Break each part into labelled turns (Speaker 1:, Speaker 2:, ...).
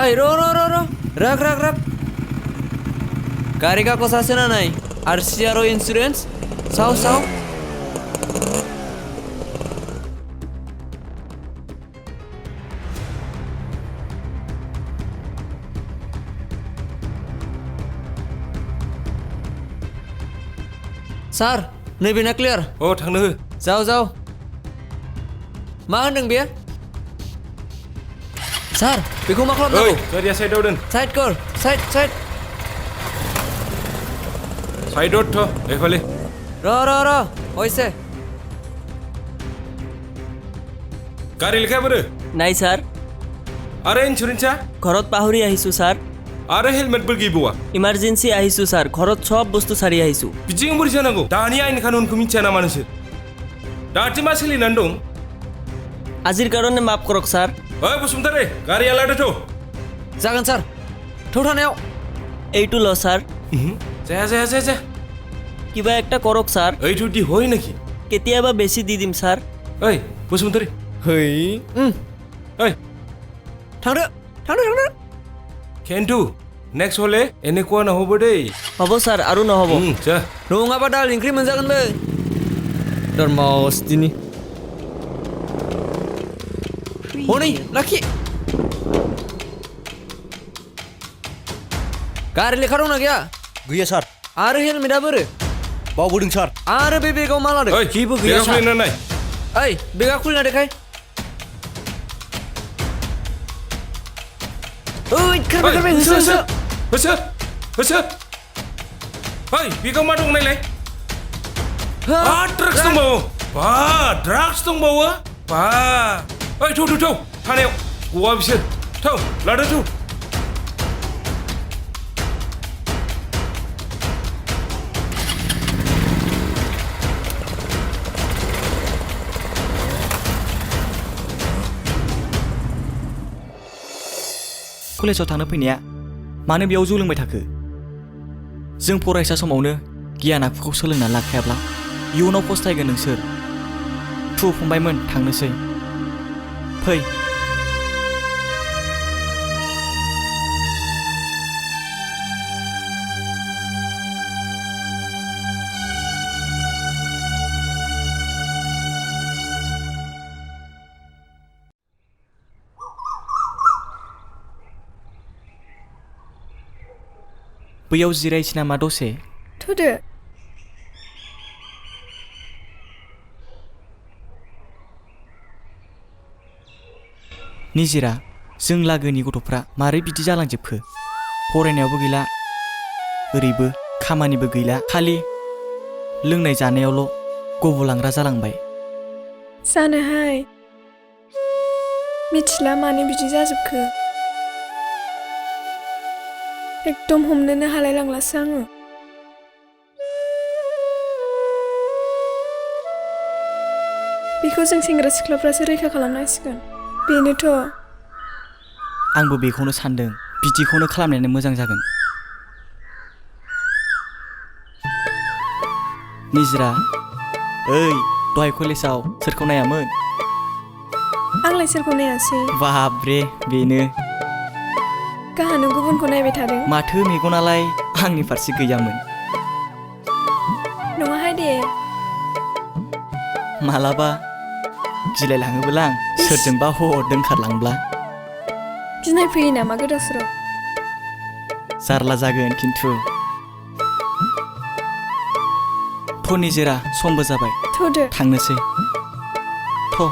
Speaker 1: ओइ र' राग गारि कागज আছে না নাই आरसी आरो इन्सुरेन्स साव सार नैबेना क्लियार
Speaker 2: थांनो हो
Speaker 1: जाव मा होनदों बेयो सार बेखौ मा खालामनांगौ
Speaker 2: गारिया साइडआव दोन
Speaker 1: साइड कर साइड
Speaker 2: साइडआव थ' এইফালে
Speaker 1: र হৈছে
Speaker 2: গাড়ী লিখাই বৰে
Speaker 3: নাই ছাৰ
Speaker 2: আৰে ইঞ্চুৰেঞ্চা
Speaker 3: ঘৰত পাহৰি আহিছোঁ ছাৰ
Speaker 2: আৰে হেলমেটবোৰ গিবোৱা
Speaker 3: ইমাৰ্জেঞ্চি আহিছোঁ ছাৰ ঘৰত চব বস্তু চাৰি আহিছোঁ
Speaker 2: बिदिजों बोरै जानांगौ दानि आयेन कानुनखौ मिथिया नामा नोंसोर दासिम मा सोलिनानै दं
Speaker 3: আজিৰ কাৰণে মাफ কৰক ছাৰ
Speaker 2: ओइ बसुमतारी गारिया लादोथ'
Speaker 1: जागोन सार थौ थानायाव
Speaker 3: এইটো ল ছাৰ
Speaker 2: जाया
Speaker 3: কিবা একটা কৰক ছাৰ
Speaker 2: এইটো দি হয় নেকি
Speaker 3: কেতিয়াবা বেছি দি দিম ছাৰ
Speaker 2: ओइ बसुमतारी
Speaker 1: है
Speaker 2: ओइ
Speaker 1: थांदो
Speaker 2: केन्तु नेक्स्ट हले এনেকুৱা নহ'ব দেই
Speaker 3: হ'ব ছাৰ আৰু নহ'ব
Speaker 2: जा
Speaker 1: नङाबा दाल ओंख्रि मोनजागोनबो धर्मावस्थिनि हनै लाखि गारि लेखा दंना गैया
Speaker 4: गैया सार
Speaker 1: आरो हेलमेटआ बोरो
Speaker 4: बावबोदों सार
Speaker 1: आरो बे बेगाव मा लादों
Speaker 2: ओइ
Speaker 1: जेबो गैया
Speaker 2: बेगा
Speaker 1: सार
Speaker 2: खुलिना नाय
Speaker 1: ओइ बेगा खुलिना देखाय ओइ खारबाय
Speaker 2: होसो ओइ बेगाव मा दं नायलाय ड्राग्स दंबावो ड्राग्स दंबावो ओइ थौ थानायाव गवा बिसोर थौ लादो थौ
Speaker 4: कलेजाव थांनो फैनाया मानो बेयाव जौ लोंबाय थाखो जों फरायसा समावनो गियान आखुखौ सोलोंना लाखायाब्ला इयुनाव फस्थायगोन नोंसोर फंबायमोन थांनोसै फै बैयाव जिरायसै नामा दसे
Speaker 5: थुदो
Speaker 4: निजिरा जों लागोनि गथ'फ्रा मारै बिदि जालांजोबखो फरायनायावबो गैला ओरैबो खामानिबो गैला खालि लोंनाय जानायावल' गब'लांग्रा जालांबाय
Speaker 5: जानोहाय मिथिला मानो बिदि जाजोबखो एकदम हमनोनो हालाय लांलासो आङो बेखौ जों सेंग्रा सिख्लाफ्रासो रैखा खालामनांसिगोन बेनोथ'
Speaker 4: आंबो बेखौनो सानदों बिदिखौनो खालामनायानो मोजां जागोन निजिरा ओइ दहाय कलेजाव सोरखौ नायामोन
Speaker 5: आंलाय सोरखौ नायासै
Speaker 4: बाब्रे बेनो
Speaker 5: गाहानो गुबुनखौ नायबाय थादों
Speaker 4: माथो मेगनालाय आंनि फारसे गैयामोन
Speaker 5: नङाहाय दे
Speaker 4: मालाबा गिलायलाङोबोला आं सोरजोंबा दोंखारलांब्ला
Speaker 5: गिनाय फैयो नामा गोदाव सोराव
Speaker 4: जारला जागोन खिन्थु निजिरा समबो जाबाय
Speaker 5: थुदो
Speaker 4: थांनोसै थ'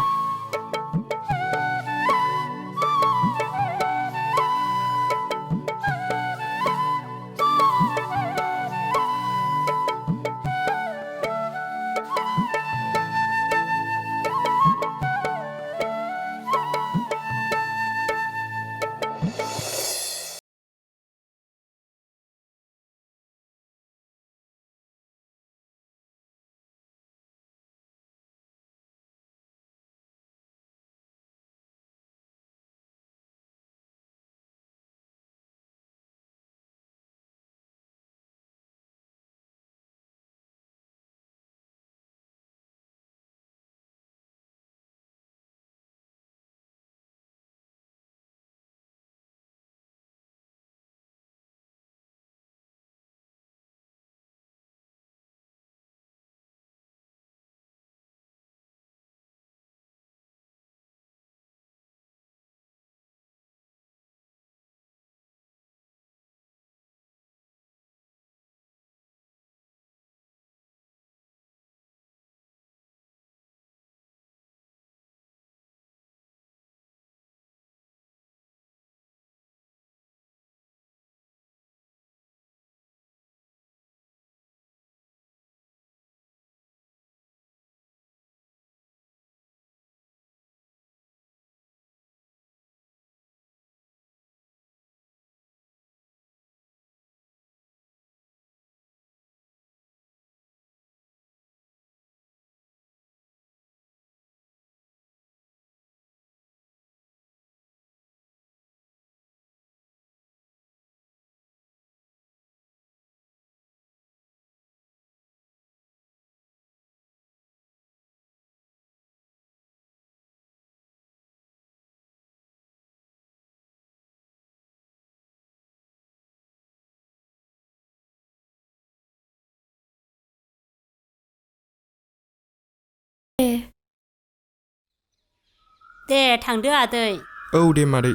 Speaker 6: दे थांदो आदै
Speaker 7: औ दे मादै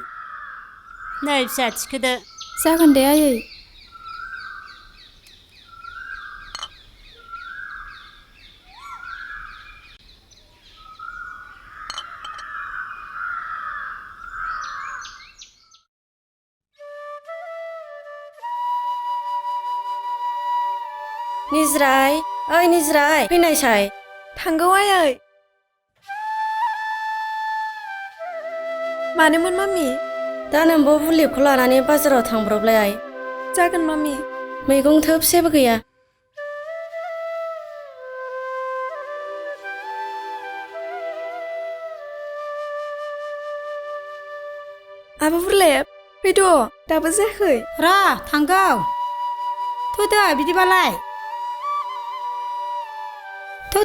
Speaker 6: नै फिसा थिखोदो
Speaker 5: जागोन दे आयै
Speaker 8: निज्राय ओइ निज्राय फैनायसाय
Speaker 5: थांगौ आयै मानोमोन मामि
Speaker 8: दा नोंबो बुलिबखौ लानानै बाजाराव थांब्रबलाय आइ
Speaker 5: जागोन मामि
Speaker 8: मैगं थोबसेबो गैया
Speaker 5: आबो बुरलेब फैद' दाबो जायाखै
Speaker 6: र' थांगौ थुदो बिदिबालाय
Speaker 8: थु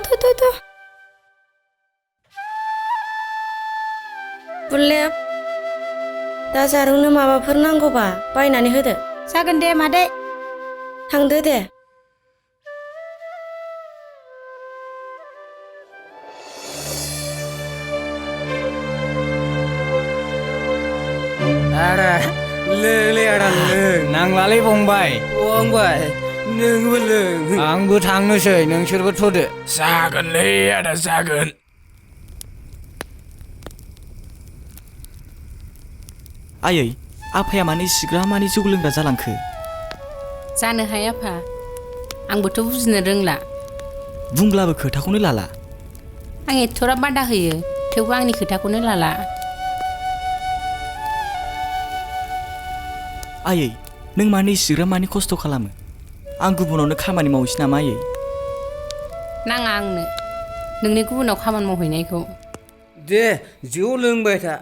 Speaker 8: बुलेब दा जारुंनो माबाफोर नांगौबा बायनानै होदो
Speaker 6: जागोन दे मादै
Speaker 8: थांदो दे
Speaker 1: आदा लोंलै आदा लों नांलालै फंबाय फंबाय नोंबो लों आंबो थांनोसै नोंसोरबो थ'दो
Speaker 2: जागोनलै आदा जागोन
Speaker 4: आयै आफाया मानो इसिग्रा माने जौ लोंग्रा जालांखो
Speaker 6: जानो हाया फा आंबोथ' बुजिनो रोंला
Speaker 4: बुंब्लाबो खोथाखौनो लाला
Speaker 6: आं एथ'रा बादा होयो थेवबो आंनि खोथाखौनो लाला
Speaker 4: आयै नों मानो इसिग्रा माने खस्थ' खालामो आं गुबुनावनो खामानि मावहैसै नामा आयै
Speaker 6: नाङा आंनो नोंनि गुबुनाव खामानि मावहैनायखौ
Speaker 1: दे जौ लोंबाय था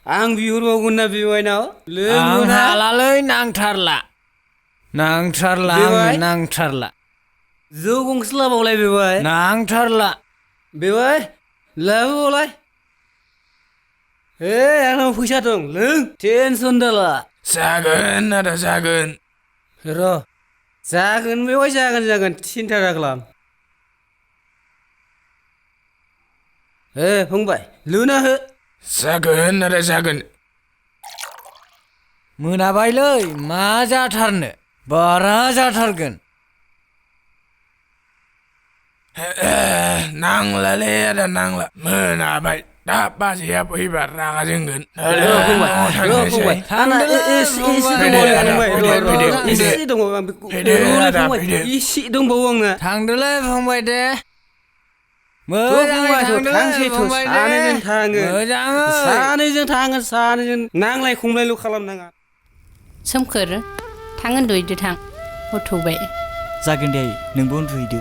Speaker 1: आं बिहरबावगोन ना बिमायनाव लोंनो हालालै नांथारला आंनो नांथारला जौ गंसे लाबावलाय बेवाय नांथारला बेवाय लाबोबावलाय आंनाव फैसा दं लों टेनसन दाला
Speaker 2: जागोन आदा जागोन
Speaker 1: र' जागोन बेवाय जागोन सिन्था दाखालाम फंबाय लुना हो
Speaker 2: जागोन आदा जागोन
Speaker 1: मोनाबायलै मा जाथारनो बारा जाथारगोन
Speaker 2: नांलालै आदा नांला मोनाबाय दा बाजैया फैबा रागा जोंगोन
Speaker 1: इसे दंबावो आंना थांदोलै फंबाय दे सानैजों नांलाय खमलायल' खालामनाङा
Speaker 6: सोमखोर थां उन्दुहैदो थां हर थौबाय
Speaker 4: जागोन दे आयै नोंबो उन्दुहैदो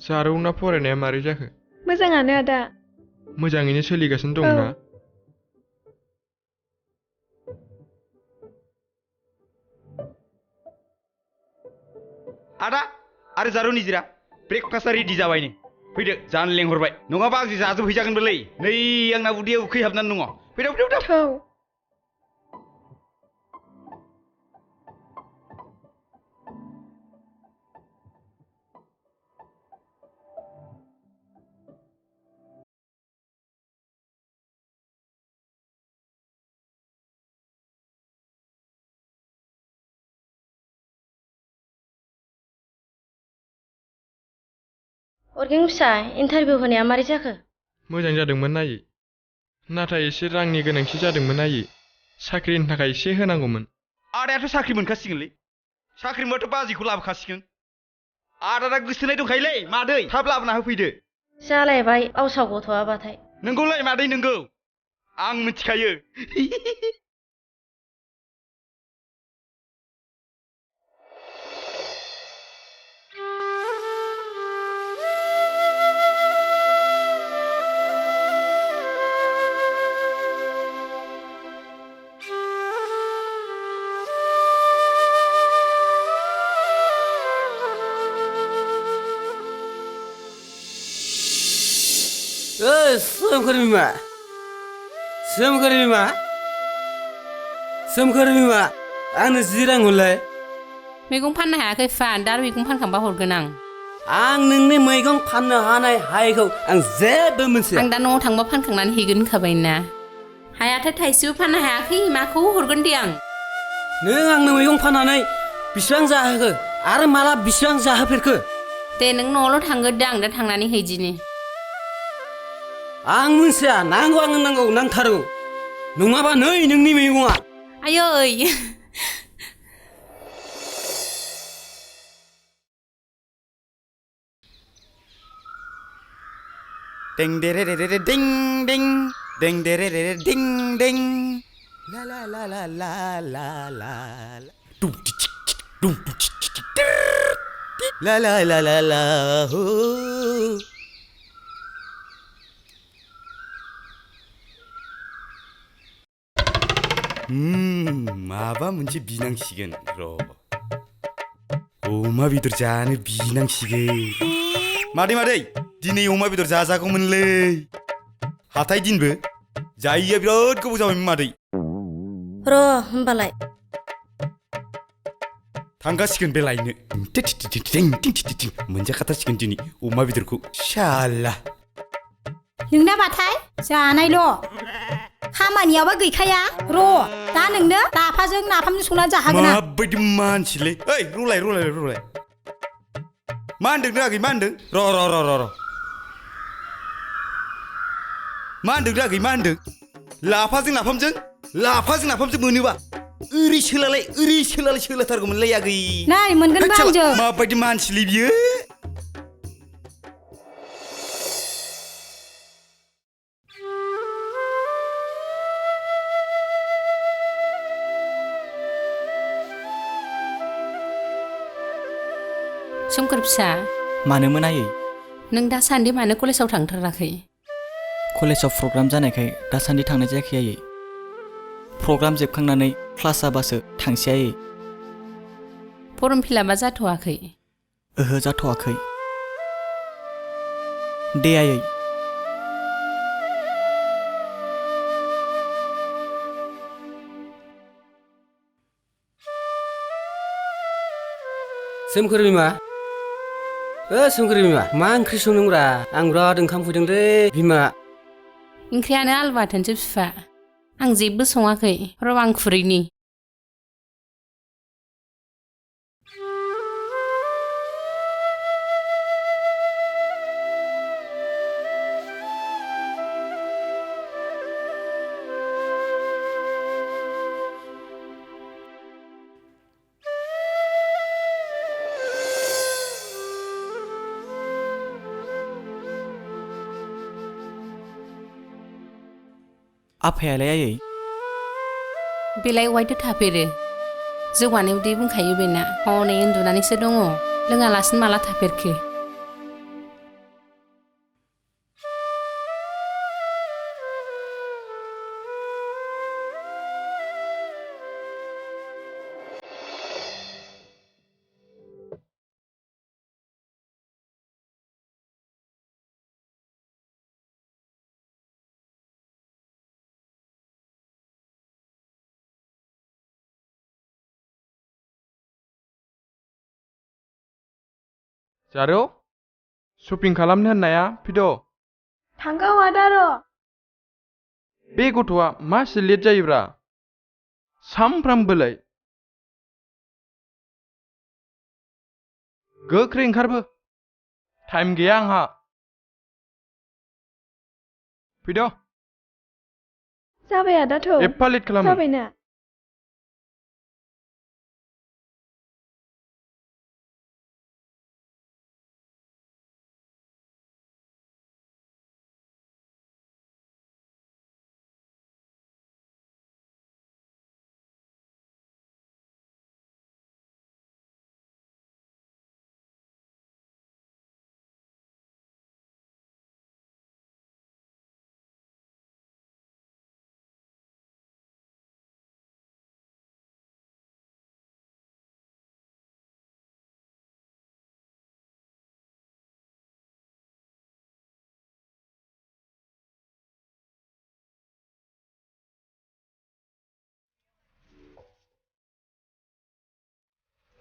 Speaker 7: जारौना फरायनाया मारै जाखो
Speaker 5: मोजाङानो आदा
Speaker 7: मोजाङैनो सोलिगासिनो दंना
Speaker 9: आदा आरो जारौ निजिरा ब्रेकफास्टआ रेडि जाबाय नै फैदो जानो लेंहरबाय नङाबा आंजों जाजोबहैजागोनबोलै नै आंना उदैयाव उखैहाबनानै दङ फैदो
Speaker 5: थौ
Speaker 8: अर्गें फिसा इन्टारभिउ होनाया मारै जाखो
Speaker 7: मोजां जादोंमोन आयै नाथाय एसे रांनि गोनांथि जादोंमोन आयै साख्रिनि थाखाय एसे होनांगौमोन
Speaker 9: आदायाथ' साख्रि मोनखासिगोनलै साख्रि मोनबाथ' बाजैखौ लाबोखासिगोन आदा दा गोसोनाय दंखायोलै मादै थाब लाबोना होफैदो
Speaker 8: जालायबाय आवसाव गथ'आबाथाय
Speaker 9: नंगौलै मादै नंगौ आं मिथिखायो
Speaker 1: सोमखोर बिमा सोमखोर बिमा सोमखोर बिमा आंनो 10 रां हरलाय
Speaker 6: मैगं फाननो हायाखै फा दा मैगं फानखांबा हरगोन
Speaker 1: आं नोंनि मैगं फाननो हानाय हायैखौ आं जेबो मोनथिया
Speaker 6: आं दा न'आव थांबा फानखांनानै हैगोन होनखाबायना हायाथ' थाइसेबो फाननो हायाखै माखौ हरगोन दे आं
Speaker 1: नों आंनो मैगं फाननानै बिसिबां जाहोखो आरो माला बिसिबां जाहोफेरखो
Speaker 6: दे नों न'आवल' थांगोरदो आं दा थांनानै हैदिनि
Speaker 1: आं मोनथिया नांगौ आंनो नांथारगौ नङाबा नै नोंनि मैगङा
Speaker 6: आयै
Speaker 9: Ding dere dere ding ding ding dere dere ding ding la la la la la la la dum dum la la la la la ho माबा मोनसे बिनांसिगोन र' अमा बेदर जानो बिनांसिगोन मादै दिनै अमा बेदर जाजागौमोनलै हाथाय दिनबो जायैया बिराद गोबाव जाबायमोन मादै
Speaker 8: र' होमबालाय
Speaker 9: थांगासिगोन बे लायनो मोनजाखाथारसिगोन दिनै अमा बेदरखौ शाला
Speaker 10: नोंना बाथाय जानायल' खामानियावबा गैखाया र' दा नोंनो लाफाजों नाफामजों संना जाहोगोन आं
Speaker 9: माबायदि मानसिलै ओइ रलाय मा होनदों नों आगै मा होनदों र' मा होनदों लाफाजों नाफामजों मोनोबा ओरै सोलाथारगौमोनलै आगै
Speaker 10: नै मोनगोनबा आंजों
Speaker 9: माबायदि मानसिलै बियो
Speaker 6: सोमखोर फिसा
Speaker 4: मानोमोन आयै
Speaker 6: नों दासान्दि मानो कलेजाव थांथाराखै
Speaker 4: कलेजाव प्रग्राम जानायखाय दासान्दि थांनाय जायाखै आयै प्रग्राम जोबखांनानै क्लास जाबासो थांसै आयै
Speaker 6: फर्म फिलापआ जाथ'वाखै
Speaker 4: ओहो जाथ'वाखै दे आयै
Speaker 1: सोमखोर बिमा सोमखोर बिमा मा ओंख्रि संदोंब्रा आं बिराद ओंखाम फैदोंलै बिमा
Speaker 6: ओंख्रियानो आलु बाथोनसो बिफा आं जेबो सङाखै र' आं खुरैनि
Speaker 4: आफायालाय आयै
Speaker 6: बेलाय अहायथो थाफेरो जौगानाय उदै बुंखायो बेना हनै उन्दुनानैसो दङ लोङालासिनो माला थाफेरखो
Speaker 7: जारौ शपिं खालामनो होननाया फैद'
Speaker 5: थांगौ आदा र'
Speaker 7: बे गथ'आ मासे लेट जायोब्रा सामफ्रामबोलाय गोख्रै ओंखारबो टाइम गैया आंहा फैद'
Speaker 5: जाबाय आदा थौ
Speaker 7: एफा लेट खालामो
Speaker 5: जाबायना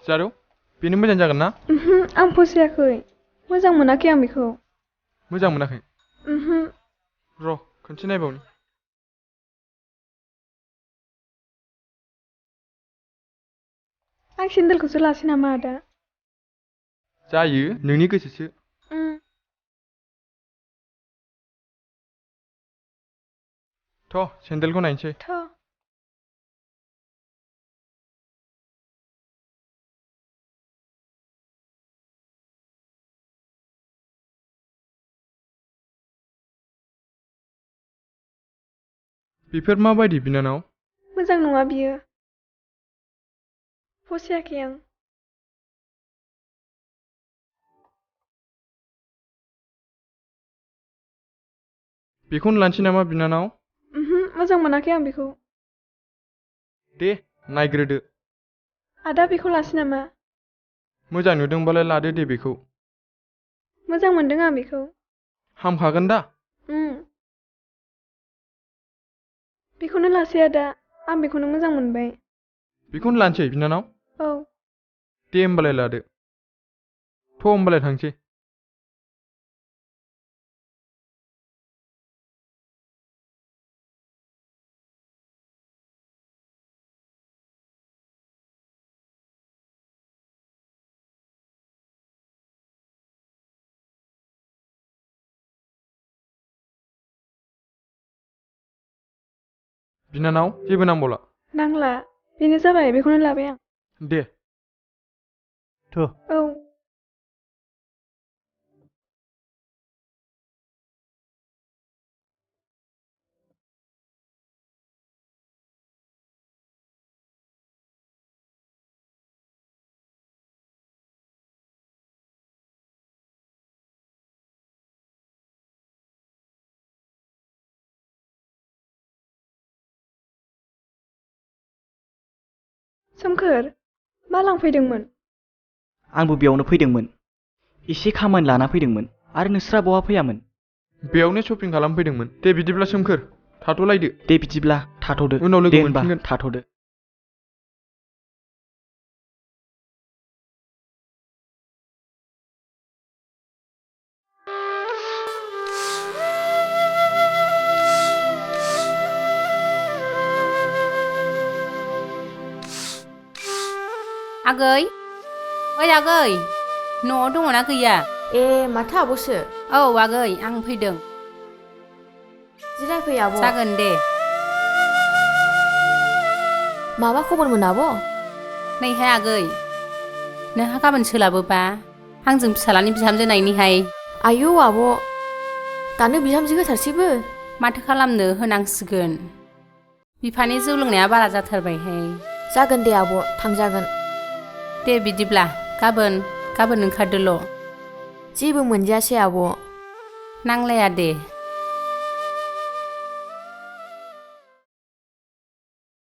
Speaker 7: जारौ बेनो मोजां जागोन ना
Speaker 5: आं फसायाखै मोजां मोनाखै आं बेखौ
Speaker 7: मोजां मोनाखै र' खनसे नायबावनि
Speaker 5: आं सेन्देलखौसो लासै नामा आदा
Speaker 7: जायो नोंनि गोसोसो थ' सेन्देलखौ नायनोसै
Speaker 5: थ'
Speaker 7: बेफोर माबायदि बिनानाव
Speaker 5: मोजां नङा बियो फसायाखै आं
Speaker 7: बेखौनो लानोसै नामा बिनानाव
Speaker 5: मोजां मोनाखै आं बेखौ
Speaker 7: दे नायग्रोदो
Speaker 5: आदा बेखौ लासै नामा
Speaker 7: मोजां नुदोंबालाय लादो दे बेखौ
Speaker 5: मोजां मोनदों आं बेखौ
Speaker 7: हामखागोन दा
Speaker 5: बेखौनो लासै आदा आं बेखौनो मोजां मोनबाय
Speaker 7: बेखौनो लानोसै बिनानाव
Speaker 5: औ
Speaker 7: दे होमबालाय लादो थ' होमबालाय थांसै बिनानाव जेबो नांबावला
Speaker 5: नांला बेनो जाबाय बेखौनो लाबाय आं
Speaker 7: दे
Speaker 5: औ सोमखोर मा लांफैदोंमोन
Speaker 4: आंबो बेयावनो फैदोंमोन एसे खामानि लाना फैदोंमोन आरो नोंस्रा बहा फैयामोन
Speaker 7: बेयावनो शपिं खालामफैदोंमोन दे बिदिब्ला सोमखोर थाथ'लायदो
Speaker 4: दे बिदिब्ला थाथ'दो
Speaker 7: उनाव लोगो
Speaker 4: दे होनबा
Speaker 7: मोनफिनगोन
Speaker 4: थाथ'दो
Speaker 6: आगै ओइ आगै न'आव दङना गैया
Speaker 8: ए माथो आब'सो
Speaker 6: औ आगै आं फैदों
Speaker 8: जिरायफै आब'
Speaker 6: जागोन दे
Speaker 8: माबा खबरमोन आब'
Speaker 6: नैहाय आगै नोंहा गाबोन सोलाबोबा आंजों फिसालानि बिहामजो नायनिहाय
Speaker 8: आयौ आब' दानो बिहामजो होथारसैबो
Speaker 6: माथो खालामनो होनांसिगोन बिफानि जौ लोंनाया बारा जाथारबायहाय
Speaker 8: जागोन दे आब' थांजागोन
Speaker 6: दे बिदिब्ला गाबोन ओंखारदोल'
Speaker 8: जेबो मोनजायासै आब'
Speaker 6: नांलाया दे